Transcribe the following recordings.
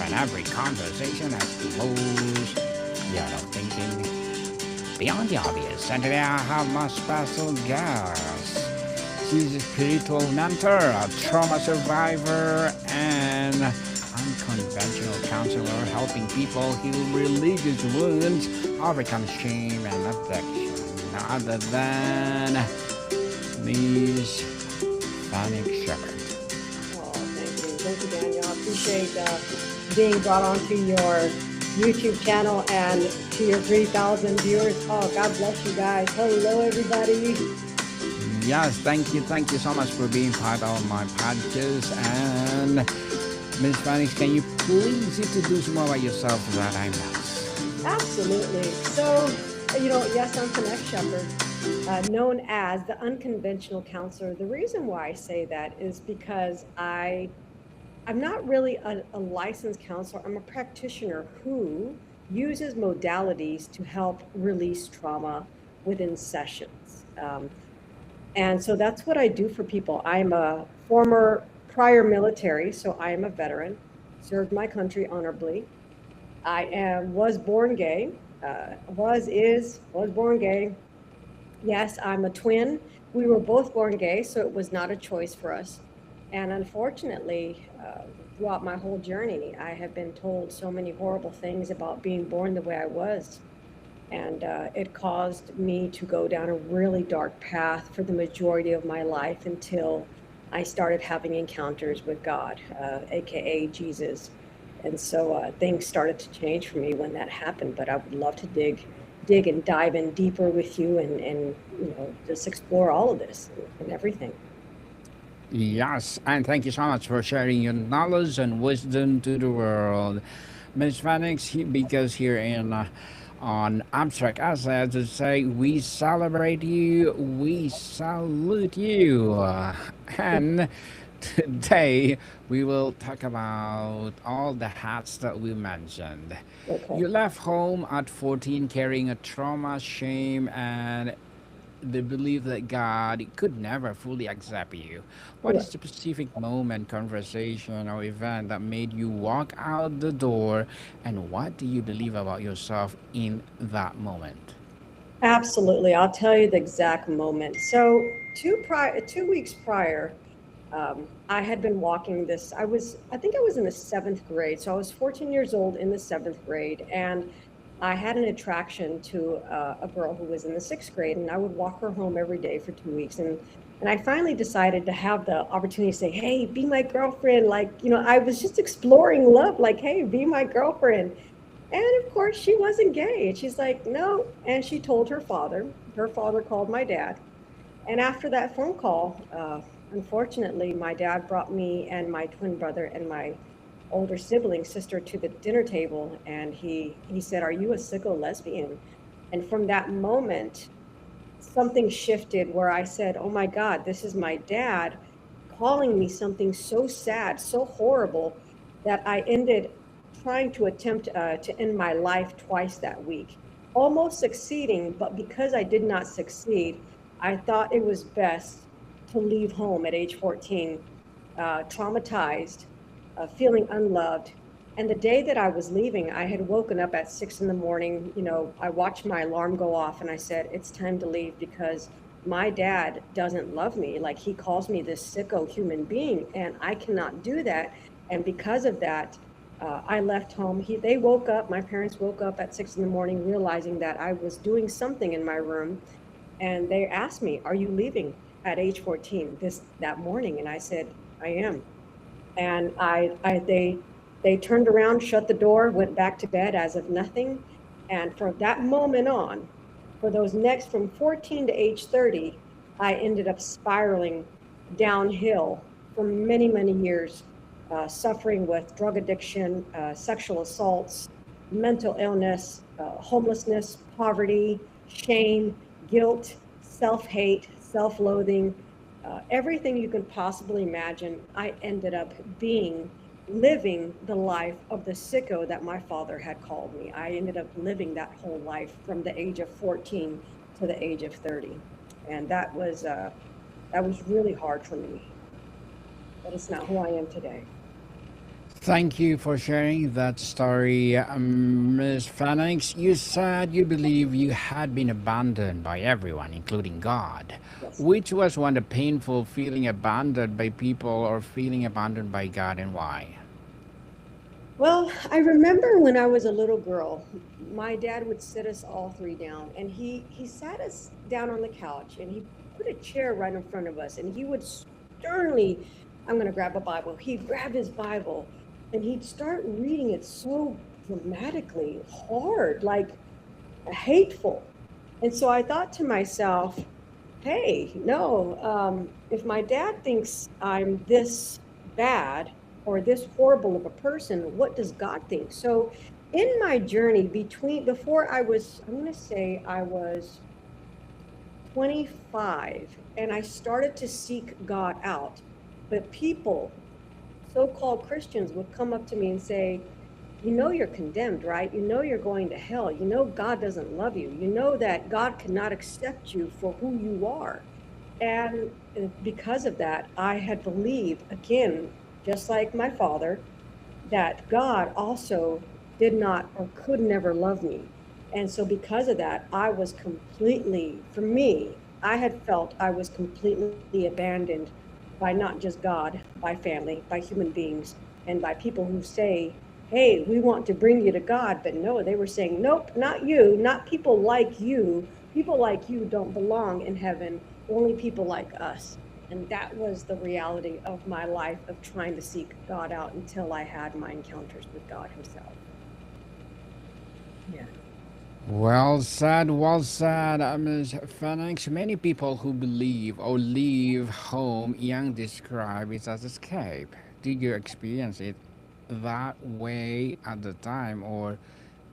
and every conversation explores the art of thinking beyond the obvious. And today I have my special guest. She's a spiritual mentor, a trauma survivor, and unconventional counselor helping people heal religious wounds, overcome shame and addiction. None other than Miss Fenix Shepard. Oh, thank you. Thank you, Daniel. I appreciate being brought onto your YouTube channel and to your 3,000 viewers. Oh, God bless you guys. Hello, everybody. Yes, thank you so much for being part of my podcast. And Miss Phoenix, can you please introduce more about yourself so that I know? Absolutely. So, yes, I'm Fenix Shepard, known as the unconventional counselor. The reason why I say that is because I'm not really a licensed counselor. I'm a practitioner who uses modalities to help release trauma within sessions. And so that's what I do for people. I'm a former prior military, so I am a veteran, served my country honorably. Was born gay, was born gay. Yes, I'm a twin. We were both born gay, so it was not a choice for us. And unfortunately, throughout my whole journey, I have been told so many horrible things about being born the way I was. And it caused me to go down a really dark path for the majority of my life until I started having encounters with God, aka Jesus. And so things started to change for me when that happened. But I would love to dig and dive in deeper with you and just explore all of this and everything. Yes, and thank you so much for sharing your knowledge and wisdom to the world. Miss Phoenix, because here in on Abstract Assets, to say we celebrate you, we salute you. And today we will talk about all the hats that we mentioned. Okay. You left home at 14 carrying a trauma, shame, and the belief that God could never fully accept you. What is Right. the specific moment, conversation, or event that made you walk out the door, and what do you believe about yourself in that moment? Absolutely. I'll tell you the exact moment. So 2 weeks prior, I had been walking this. I think I was in the seventh grade. So I was 14 years old in the seventh grade, and I had an attraction to a girl who was in the sixth grade, and I would walk her home every day for 2 weeks. And I finally decided to have the opportunity to say, "Hey, be my girlfriend." Like, I was just exploring love. Like, "Hey, be my girlfriend." And of course, she wasn't gay. And she's like, "No." And she told her father. Her father called my dad. And after that phone call, unfortunately, my dad brought me and my twin brother and my older sibling sister to the dinner table, and he said, "Are you a sicko lesbian?" And from that moment, something shifted where I said, "Oh my God, this is my dad calling me something so sad, so horrible," that I ended trying to attempt to end my life twice that week, almost succeeding. But because I did not succeed, I thought it was best to leave home at age 14, traumatized, feeling unloved. And the day that I was leaving, I had woken up at 6 in the morning. I watched my alarm go off and I said, "It's time to leave because my dad doesn't love me. Like, he calls me this sicko human being, and I cannot do that." And because of that, I left home. They woke up, my parents woke up at 6 in the morning, realizing that I was doing something in my room. And they asked me, "Are you leaving at age 14 that morning?" And I said, "I am." And they turned around, shut the door, went back to bed as if nothing. And from that moment on, for those next from 14 to age 30, I ended up spiraling downhill for many, many years, suffering with drug addiction, sexual assaults, mental illness, homelessness, poverty, shame, guilt, self hate, self loathing, everything you can possibly imagine. I ended up living the life of the sicko that my father had called me. I ended up living that whole life from the age of 14 to the age of 30. And that was really hard for me, but it's not who I am today. Thank you for sharing that story, Ms. Phoenix. You said you believe you had been abandoned by everyone, including God. Yes. Which was one the painful feeling abandoned by people or feeling abandoned by God, and why? Well, I remember when I was a little girl, my dad would sit us all three down, and he sat us down on the couch, and he put a chair right in front of us, and he would sternly, I'm going to grab a Bible. He'd grab his Bible, and he'd start reading it so dramatically, hard, like hateful. And so I thought to myself, hey, no, if my dad thinks I'm this bad or this horrible of a person, what does God think? So in my journey before I was, I'm going to say I was 25, and I started to seek God out. But people, so-called Christians, would come up to me and say, you know, you're condemned, right? You know, you're going to hell. You know, God doesn't love you. You know that God cannot accept you for who you are. And because of that, I had believed, again, just like my father, that God also did not or could never love me. And so, because of that, I was completely, for me, I had felt I was completely abandoned by not just God, by family, by human beings, and by people who say, hey, we want to bring you to God. But no, they were saying, nope, not you, not people like you. People like you don't belong in heaven, only people like us. And that was the reality of my life of trying to seek God out until I had my encounters with God Himself. Yeah. Well said, Ms. Phoenix. Many people who believe or leave home young describe it as escape. Did you experience it that way at the time, or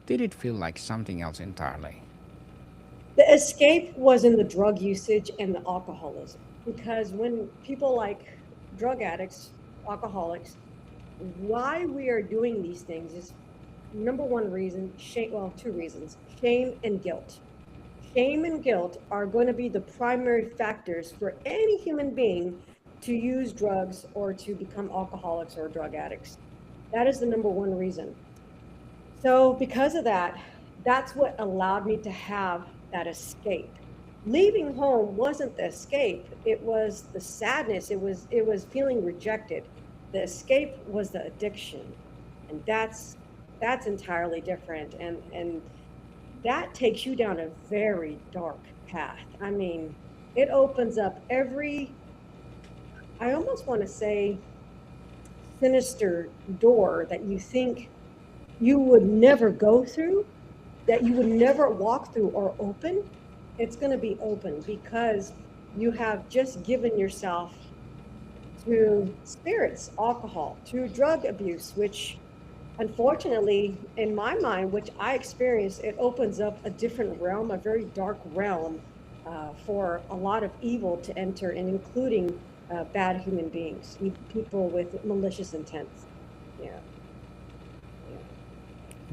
did it feel like something else entirely? The escape was in the drug usage and the alcoholism. Because when people like drug addicts, alcoholics, why we are doing these things is number one reason, shame, well, two reasons, shame and guilt. Shame and guilt are going to be the primary factors for any human being to use drugs or to become alcoholics or drug addicts. That is the number one reason. So, because of that, that's what allowed me to have that escape. Leaving home wasn't the escape, it was the sadness, it was feeling rejected. The escape was the addiction. And that's entirely different, and that takes you down a very dark path. I mean, it opens up every, I almost want to say, sinister door that you think you would never go through, that you would never walk through or open. It's going to be open because you have just given yourself to spirits, alcohol, to drug abuse, which unfortunately, in my mind, which I experienced, it opens up a different realm, a very dark realm for a lot of evil to enter, and including bad human beings, people with malicious intents. Yeah,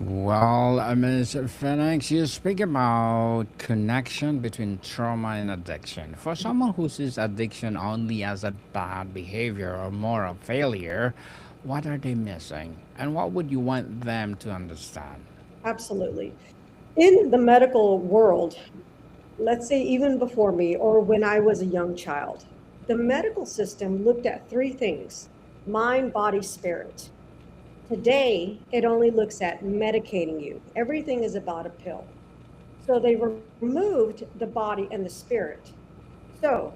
yeah. Ms. Phoenix, you speak about connection between trauma and addiction. For someone who sees addiction only as a bad behavior or moral failure, what are they missing? And what would you want them to understand? Absolutely. In the medical world, let's say even before me or when I was a young child, the medical system looked at three things: mind, body, spirit. Today, it only looks at medicating you. Everything is about a pill. So they removed the body and the spirit. So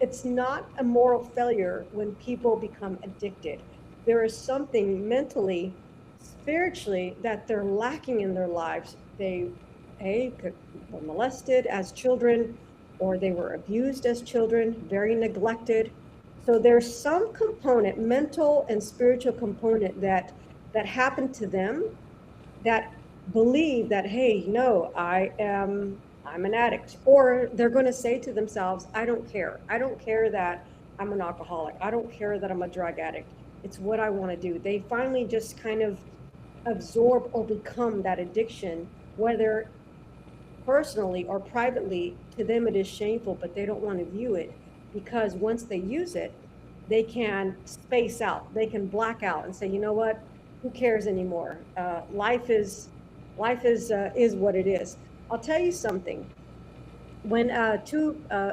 it's not a moral failure when people become addicted. There is something mentally, spiritually that they're lacking in their lives. They were molested as children, or they were abused as children, very neglected. So there's some component, mental and spiritual component, that happened to them, that believe that, hey, no, I'm an addict. Or they're going to say to themselves, I don't care. I don't care that I'm an alcoholic. I don't care that I'm a drug addict. It's what I want to do. They finally just kind of absorb or become that addiction, whether personally or privately. To them it is shameful, but they don't want to view it, because once they use it, they can space out, they can black out and say, you know what, who cares anymore? Life is what it is. I'll tell you something. When a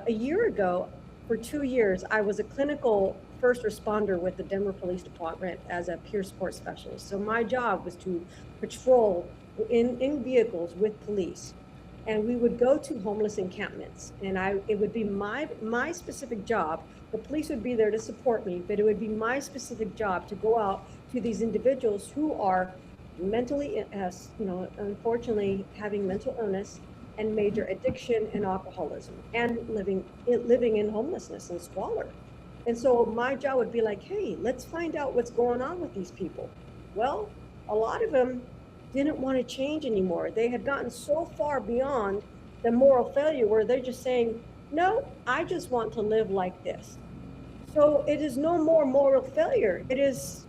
year ago, for 2 years, I was a clinical first responder with the Denver Police Department as a peer support specialist. So my job was to patrol in vehicles with police, and we would go to homeless encampments. And it would be my specific job. The police would be there to support me, but it would be my specific job to go out to these individuals who are mentally, unfortunately, having mental illness and major addiction and alcoholism, and living in homelessness and squalor. And so my job would be like, hey, let's find out what's going on with these people. Well, a lot of them didn't want to change anymore. They had gotten so far beyond the moral failure where they're just saying, no, I just want to live like this. So it is no more moral failure. It is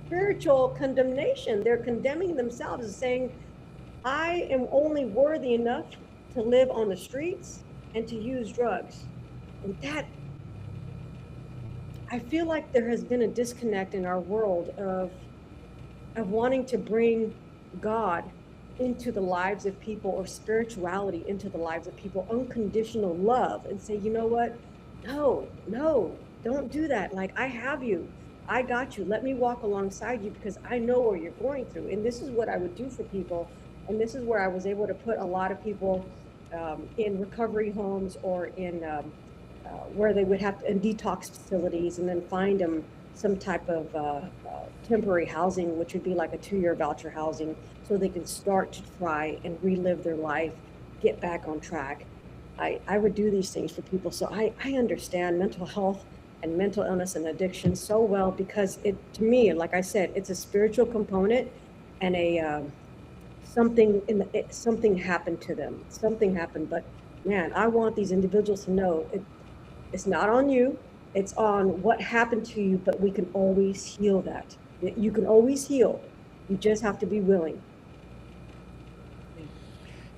spiritual condemnation. They're condemning themselves and saying, I am only worthy enough to live on the streets and to use drugs. And that, I feel like there has been a disconnect in our world of wanting to bring God into the lives of people, or spirituality into the lives of people, unconditional love, and say, you know what? No, don't do that. Like, I have you. I got you. Let me walk alongside you because I know what you're going through. And this is what I would do for people. And this is where I was able to put a lot of people in recovery homes, or in where they would have to, in detox facilities, and then find them some type of temporary housing, which would be like a 2-year voucher housing, so they can start to try and relive their life, get back on track. I would do these things for people. So I understand mental health and mental illness and addiction so well, because it, to me, like I said, it's a spiritual component, and something happened to them. Something happened, but man, I want these individuals to know it's not on you. It's on what happened to you, but we can always heal that. You can always heal. You just have to be willing.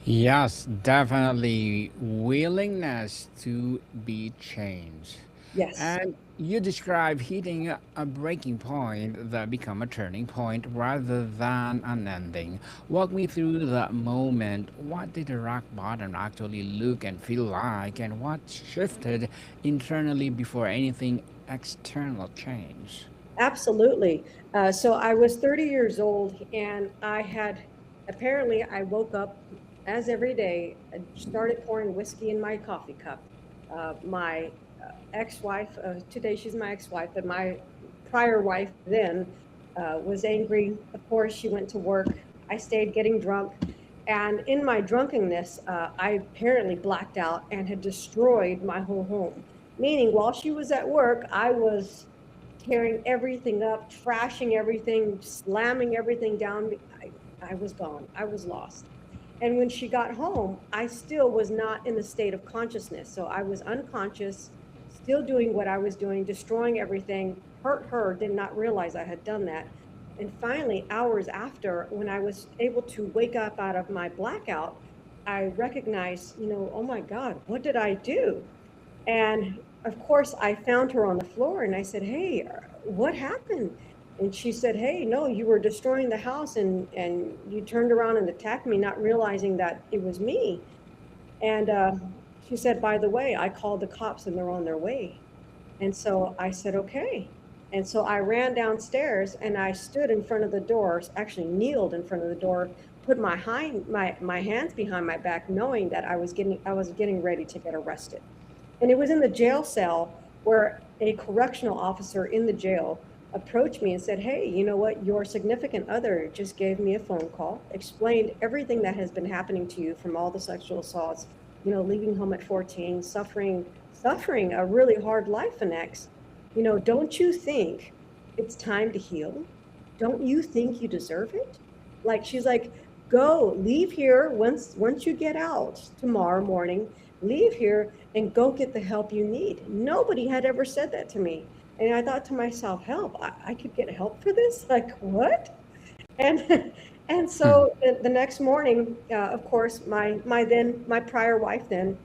Yes, definitely willingness to be changed. Yes. And you describe hitting a breaking point that become a turning point rather than an ending. Walk me through that moment. What did the rock bottom actually look and feel like, and what shifted internally before anything external changed? Absolutely. So I was 30 years old, and I woke up as every day, started pouring whiskey in my coffee cup. My ex-wife, today she's my ex-wife, but my prior wife then was angry. Of course, she went to work. I stayed getting drunk. And in my drunkenness, I apparently blacked out and had destroyed my whole home. Meaning, while she was at work, I was tearing everything up, trashing everything, slamming everything down. I was gone. I was lost. And when she got home, I still was not in the state of consciousness. So I was unconscious, still doing what I was doing, destroying everything, hurt her, did not realize I had done that. And finally, hours after, when I was able to wake up out of my blackout, I recognized, oh my God, what did I do? And of course, I found her on the floor, and I said, hey, what happened? And she said, hey, no, you were destroying the house, and you turned around and attacked me, not realizing that it was me. And she said, by the way, I called the cops and they're on their way. And so I said, okay. And so I ran downstairs, and I stood in front of the door, actually kneeled in front of the door, put my hands behind my back, knowing that I was getting ready to get arrested. And it was in the jail cell where a correctional officer in the jail approached me and said, hey, you know what? Your significant other just gave me a phone call, explained everything that has been happening to you, from all the sexual assaults, leaving home at 14, suffering a really hard life, Fenix. Don't you think it's time to heal? Don't you think you deserve it? Like, she's like, go, leave here once you get out tomorrow morning, leave here and go get the help you need. Nobody had ever said that to me. And I thought to myself, help, I could get help for this? Like, what? And and so the next morning, of course, my prior wife then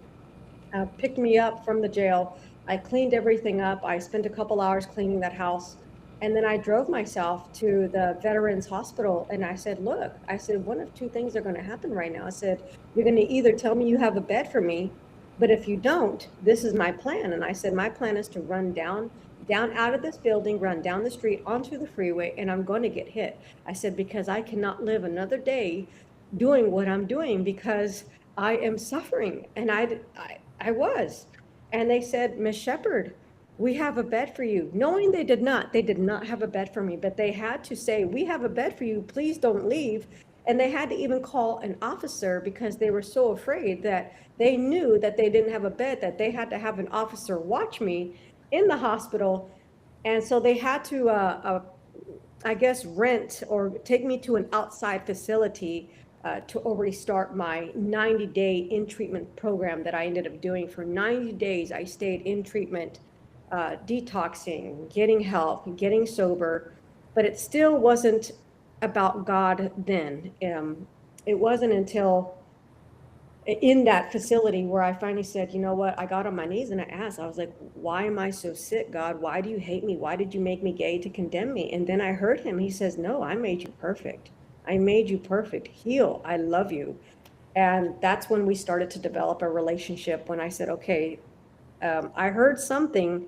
picked me up from the jail, I cleaned everything up. I spent a couple hours cleaning that house. And then I drove myself to the Veterans Hospital and I said, look, I said, one of two things are going to happen right now. I said, you're going to either tell me you have a bed for me, but if you don't, this is my plan. And I said, my plan is to run down out of this building, run down the street onto the freeway, and I'm going to get hit. I said, because I cannot live another day doing what I'm doing because I am suffering. And I was. And they said, Miss Shepard, we have a bed for you. Knowing they did not have a bed for me, but they had to say, we have a bed for you, please don't leave. And they had to even call an officer because they were so afraid that they knew that they didn't have a bed, that they had to have an officer watch me in the hospital. And so they had to, I guess, rent or take me to an outside facility to already start my 90-day in-treatment program that I ended up doing. For 90 days, I stayed in treatment, detoxing, getting help, getting sober, but it still wasn't about God then. It wasn't until in that facility where I finally said, you know what, I got on my knees and I asked, I was like, why am I so sick, God? Why do you hate me? Why did you make me gay to condemn me? And then I heard him, he says, no, I made you perfect. I made you perfect. Heal. I love you. And that's when we started to develop a relationship when I said, okay, I heard something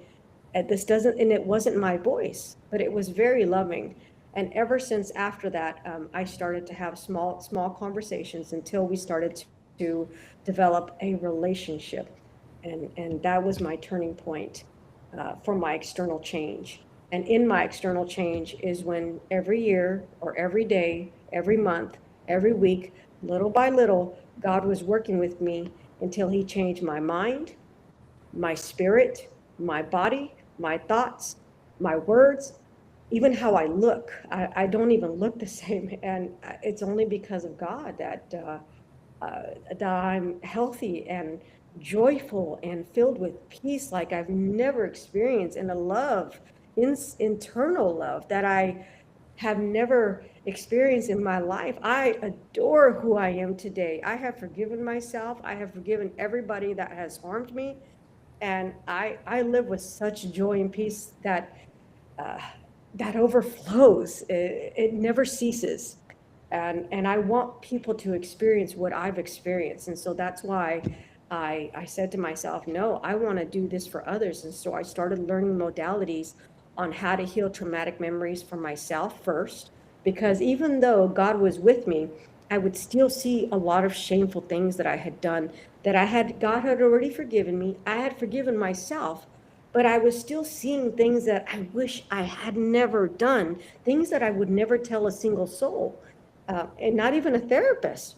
this doesn't, and it wasn't my voice, but it was very loving. And ever since after that, I started to have small conversations until we started to develop a relationship. And that was my turning point for my external change. And in my external change is when every year or every day, every month, every week, little by little, God was working with me until he changed my mind, my spirit, my body, my thoughts, my words, even how I look. I don't even look the same. And it's only because of God that I'm healthy and joyful and filled with peace like I've never experienced, and a love, internal love that I have never experienced in my life. I adore who I am today. I have forgiven myself. I have forgiven everybody that has harmed me. And I live with such joy and peace that uh, that overflows. It never ceases. And I want people to experience what I've experienced. And so that's why I said to myself, no, I want to do this for others. And so I started learning modalities on how to heal traumatic memories for myself first, because even though God was with me, I would still see a lot of shameful things that I had done, God had already forgiven me. I had forgiven myself, but I was still seeing things that I wish I had never done, things that I would never tell a single soul, and not even a therapist.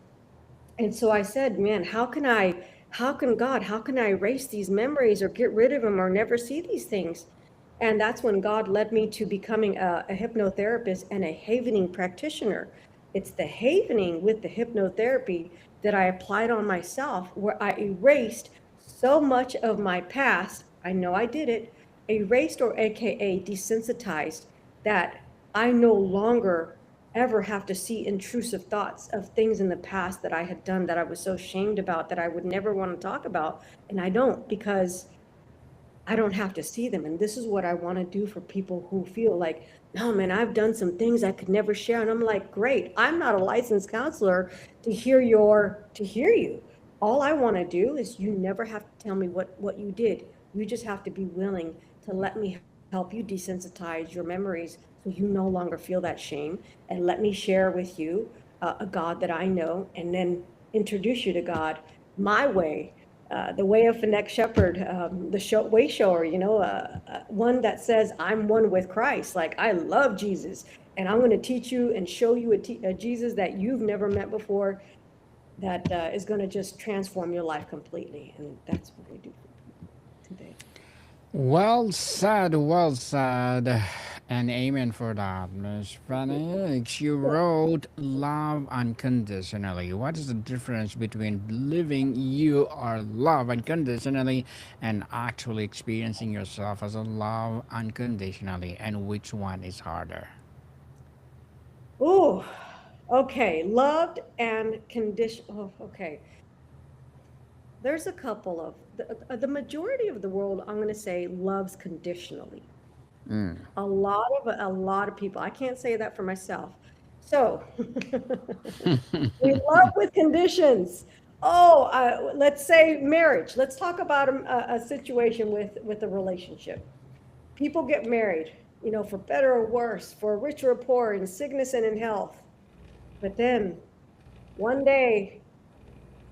And so I said, man, how can God, how can I erase these memories or get rid of them or never see these things? And that's when God led me to becoming a hypnotherapist and a havening practitioner. It's the havening with the hypnotherapy that I applied on myself, where I erased so much of my past. I know I did it, erased, or AKA desensitized, that I no longer ever have to see intrusive thoughts of things in the past that I had done that I was so ashamed about that I would never want to talk about. And I don't, because I don't have to see them. And this is what I want to do for people who feel like, no, man, I've done some things I could never share. And I'm like, great, I'm not a licensed counselor to hear you. All I want to do is you never have to tell me what you did. You just have to be willing to let me help you desensitize your memories so you no longer feel that shame, and let me share with you a God that I know, and then introduce you to God my way, the way of Fenix Shepard, way shower, one that says, I'm one with Christ. Like, I love Jesus, and I'm going to teach you and show you a Jesus that you've never met before, that is going to just transform your life completely. And that's what we do today. Well said, well said. And amen for that, Miss Fenix. You wrote love unconditionally. What is the difference between believing you are loved unconditionally and actually experiencing yourself as a love unconditionally? And which one is harder? Oh, okay. Loved and condition. Oh, okay. there's a couple of the majority of the world, I'm going to say, loves conditionally. Mm. A lot of people. I can't say that for myself. So we love with conditions. Oh, let's say marriage. Let's talk about a situation with a relationship. People get married, for better or worse, for richer or poor, in sickness and in health. But then one day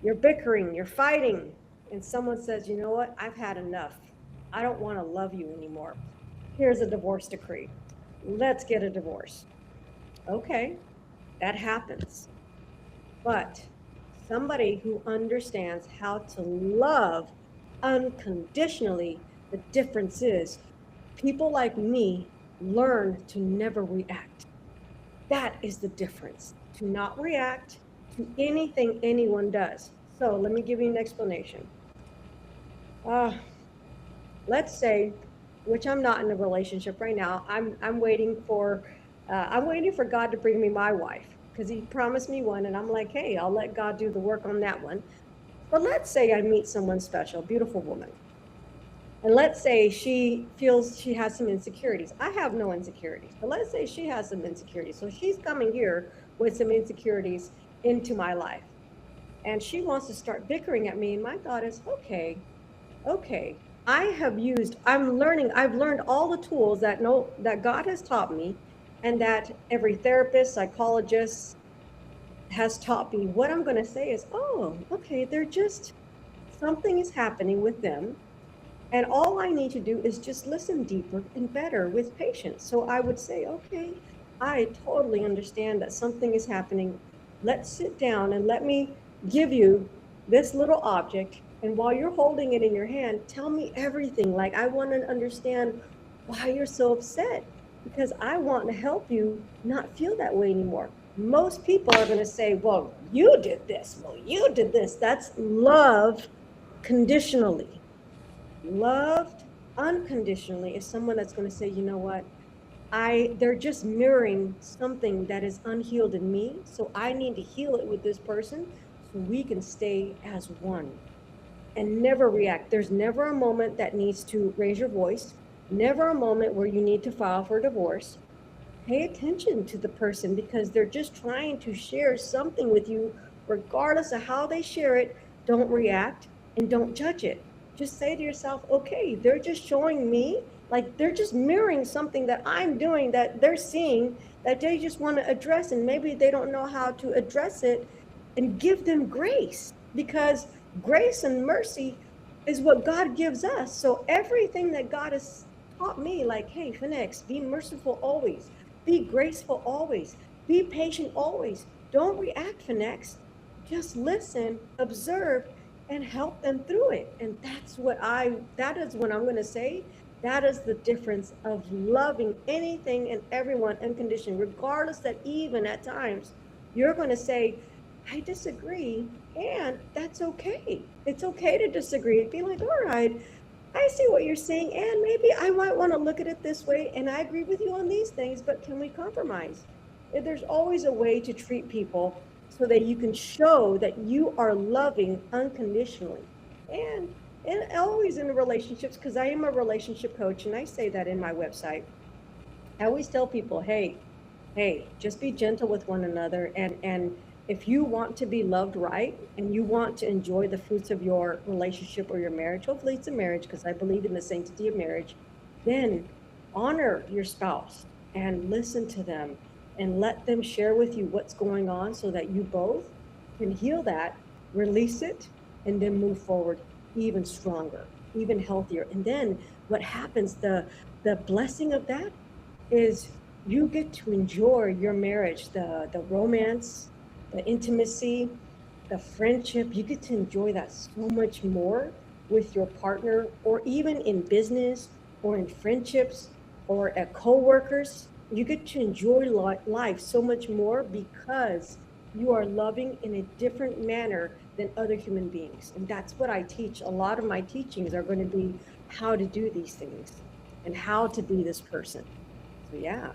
you're bickering, you're fighting, and someone says, you know what? I've had enough. I don't want to love you anymore. Here's a divorce decree. Let's get a divorce. Okay, that happens. But somebody who understands how to love unconditionally, the difference is people like me learn to never react. That is the difference, to not react to anything anyone does. So let me give you an explanation. Uh, let's say, which I'm not in a relationship right now. I'm waiting for God to bring me my wife because He promised me one, and I'm like, hey, I'll let God do the work on that one. But let's say I meet someone special, beautiful woman, and let's say she feels she has some insecurities. I have no insecurities, but let's say she has some insecurities. So she's coming here with some insecurities into my life, and she wants to start bickering at me. And my thought is, okay, I've learned all the tools that God has taught me, and that every therapist, psychologist has taught me. What I'm going to say is, oh, okay, they're just, something is happening with them, and all I need to do is just listen deeper and better with patience. So I would say, okay, I totally understand that something is happening. Let's sit down and let me give you this little object. And while you're holding it in your hand, tell me everything. Like, I want to understand why you're so upset, because I want to help you not feel that way anymore. Most people are going to say, well, you did this. Well, you did this. That's love conditionally. Loved unconditionally is someone that's going to say, you know what? They're just mirroring something that is unhealed in me. So I need to heal it with this person so we can stay as one and never react. There's never a moment that needs to raise your voice, never a moment where you need to file for divorce. Pay attention to the person because they're just trying to share something with you, regardless of how they share it. Don't react and don't judge it. Just say to yourself, okay, they're just showing me, like they're just mirroring something that I'm doing, that they're seeing, that they just want to address, and maybe they don't know how to address it, and give them grace, because grace and mercy is what God gives us. So everything that God has taught me, like, hey, Phoenix, be merciful always, be graceful always, be patient always. Don't react, Phoenix. Just listen, observe, and help them through it. And that is what I'm going to say. That is the difference of loving anything and everyone unconditionally, regardless that even at times you're going to say, I disagree. And that's okay. It's okay to disagree and be like, all right, I see what you're saying. And maybe I might want to look at it this way. And I agree with you on these things, but can we compromise? There's always a way to treat people so that you can show that you are loving unconditionally. And and always in the relationships, because I am a relationship coach, and I say that in my website. I always tell people, hey, just be gentle with one another, and if you want to be loved right and you want to enjoy the fruits of your relationship or your marriage, hopefully it's a marriage because I believe in the sanctity of marriage, then honor your spouse and listen to them and let them share with you what's going on so that you both can heal that, release it, and then move forward even stronger, even healthier. And then what happens, the blessing of that is you get to enjoy your marriage, the romance, the intimacy, the friendship. You get to enjoy that so much more with your partner, or even in business or in friendships or at co-workers. You get to enjoy life so much more because you are loving in a different manner than other human beings. And that's what I teach. A lot of my teachings are going to be how to do these things and how to be this person. So yeah.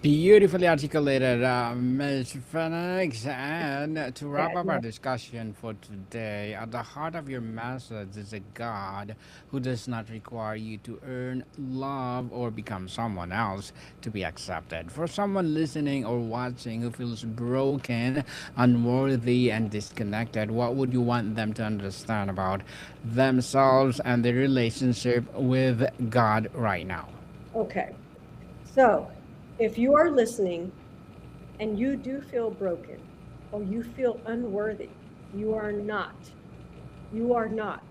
Beautifully articulated, Ms. Fenix. And to wrap Yeah, up our no, discussion for today, at the heart of your message is a God who does not require you to earn love or become someone else to be accepted. For someone listening or watching who feels broken, unworthy, and disconnected, what would you want them to understand about themselves and their relationship with God right now? okay. So, if you are listening and you do feel broken or you feel unworthy, you are not. You are not.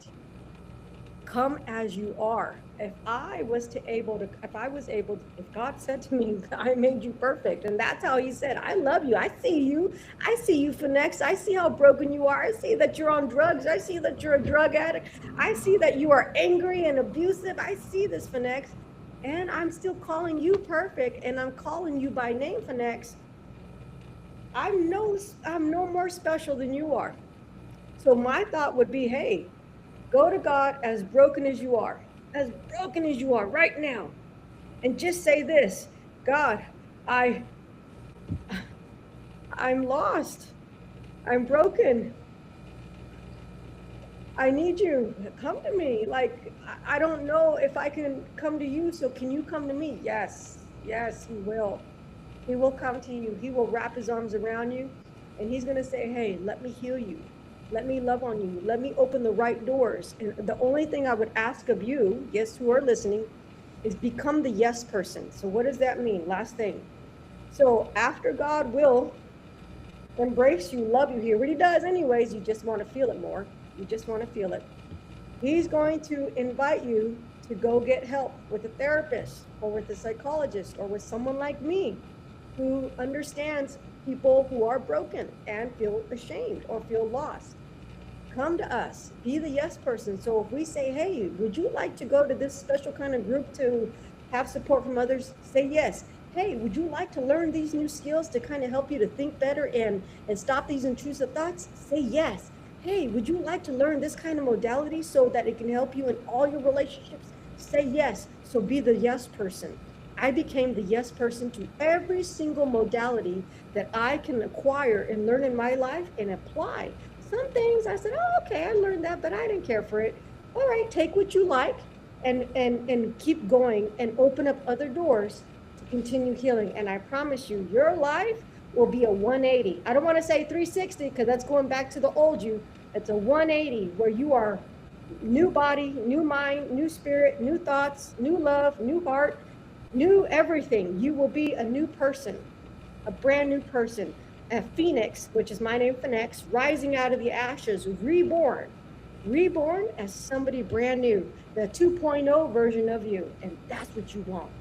Come as you are. If I was able to, if God said to me, I made you perfect, and that's how He said, I love you. I see you, Finex. I see how broken you are. I see that you're on drugs. I see that you're a drug addict. I see that you are angry and abusive. I see this, Finex. And I'm still calling you perfect, and I'm calling you by name, Finex. I'm no more special than you are. So my thought would be, hey, go to God as broken as broken as you are right now, and just say this: God, I I'm lost. I'm broken. I need you. Come to me. Like I don't know if I can come to you, so can you come to me? Yes. Yes, He will. He will come to you. He will wrap His arms around you, and He's going to say, hey, let me heal you. Let me love on you. Let me open the right doors. And the only thing I would ask of you, yes, who are listening, is become the yes person. So what does that mean? Last thing. So after God will embrace you, love you, He already does anyways. You just want to feel it more. You just want to feel it. He's going to invite you to go get help with a therapist or with a psychologist or with someone like me who understands people who are broken and feel ashamed or feel lost. Come to us, be the yes person. So if we say, hey, would you like to go to this special kind of group to have support from others? Say yes. Hey, would you like to learn these new skills to kind of help you to think better and stop these intrusive thoughts? Say yes. Hey, would you like to learn this kind of modality so that it can help you in all your relationships? Say yes. So be the yes person. I became the yes person to every single modality that I can acquire and learn in my life and apply. Some things I said, oh, okay, I learned that, but I didn't care for it. All right, take what you like and keep going and open up other doors to continue healing. And I promise you, your life will be a 180. I don't want to say 360 because that's going back to the old you. It's a 180 where you are new body, new mind, new spirit, new thoughts, new love, new heart, new everything. You will be a new person, a brand new person, a phoenix, which is my name, Phoenix, rising out of the ashes, reborn as somebody brand new, the 2.0 version of you. And that's what you want.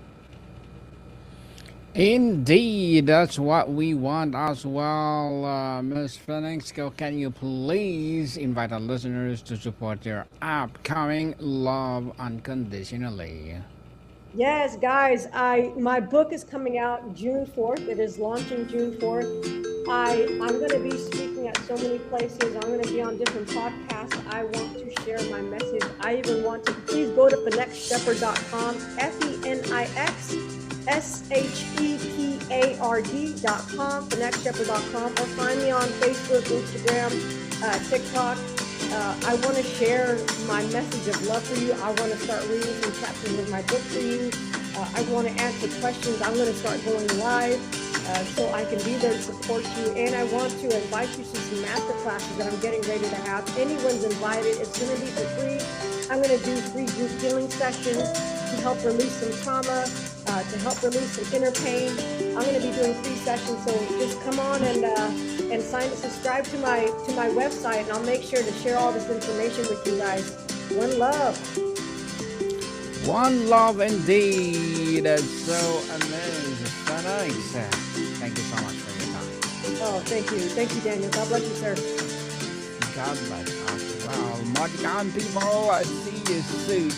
Indeed, that's what we want as well, Ms. Phoenix. Can you please invite our listeners to support your upcoming Love Unconditionally? Yes, guys, my book is coming out June 4th. It is launching June 4th. I'm going to be speaking at so many places. I'm going to be on different podcasts. I want to share my message. I even want to, please go to fenixshepard.com, FenixShepard.com, fenixshepard.com, or find me on Facebook, Instagram, TikTok. I want to share my message of love for you. I want to start reading some chapters of my book for you. I want to answer questions. I'm going to start going live so I can be there to support you. And I want to invite you to some master classes that I'm getting ready to have. Anyone's invited. It's going to be for free. I'm going to do free group healing sessions to help release some trauma, to help release some inner pain. I'm going to be doing free sessions, so just come on and subscribe to my website, and I'll make sure to share all this information with you guys. One love. One love indeed. That's so amazing. Thanks. Thank you so much for your time. Oh, thank you. Thank you, Daniel. God bless you, sir. God bless us. Well, Martin people, see you soon.